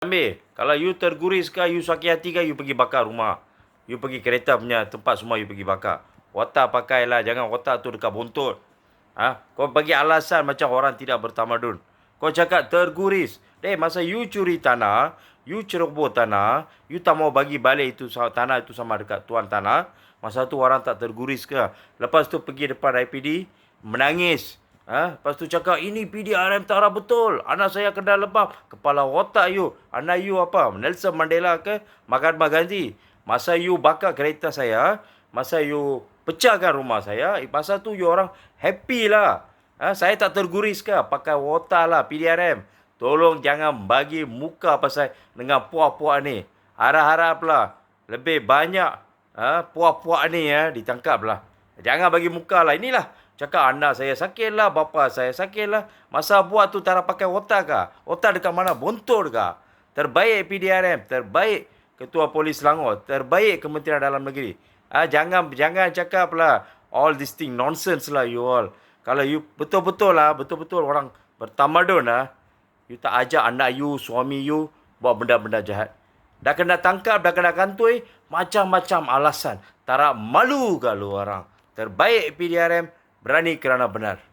Ambil. Kalau you terguris ke, you sakit hati ke, you pergi bakar rumah. You pergi kereta punya tempat semua, you pergi bakar. Otak pakailah, jangan otak tu dekat bontot. Kau bagi alasan macam orang tidak bertamadun. Kau cakap terguris. Masa you curi tanah, you ceroboh tanah, you tak mau bagi balik itu tanah itu sama dekat tuan tanah, masa tu orang tak terguris ke? Lepas tu pergi depan IPD, menangis. Lepas tu cakap, ini PDRM tak harap betul. Anak saya kena lebam. Kepala otak you. Anak you apa? Nelson Mandela ke? Mahatma Gandhi. Masa you bakar kereta saya, masa you pecahkan rumah saya, masa tu you orang happy lah. Saya tak terguris ke? Pakai otak lah PDRM. Tolong jangan bagi muka pasal dengan puak-puak ni. Harap-haraplah lebih banyak puak-puak ni ditangkap lah. Jangan bagi muka lah. Inilah cakap anak saya sakit lah, bapa saya sakit lah. Masa buat tu tak pakai otak kah? Otak dekat mana? Bontot kah? Terbaik PDRM, terbaik Ketua Polis Selangor, terbaik Kementerian Dalam Negeri. Jangan cakap lah all this thing nonsense lah you all. Kalau you betul-betul orang bertamadun you tak ajak anak you, suami you buat benda-benda jahat. Dah kena tangkap, dah kena kantoi, macam-macam alasan. Tak malu ke lu orang? Terbaik PDRM, berani kerana benar.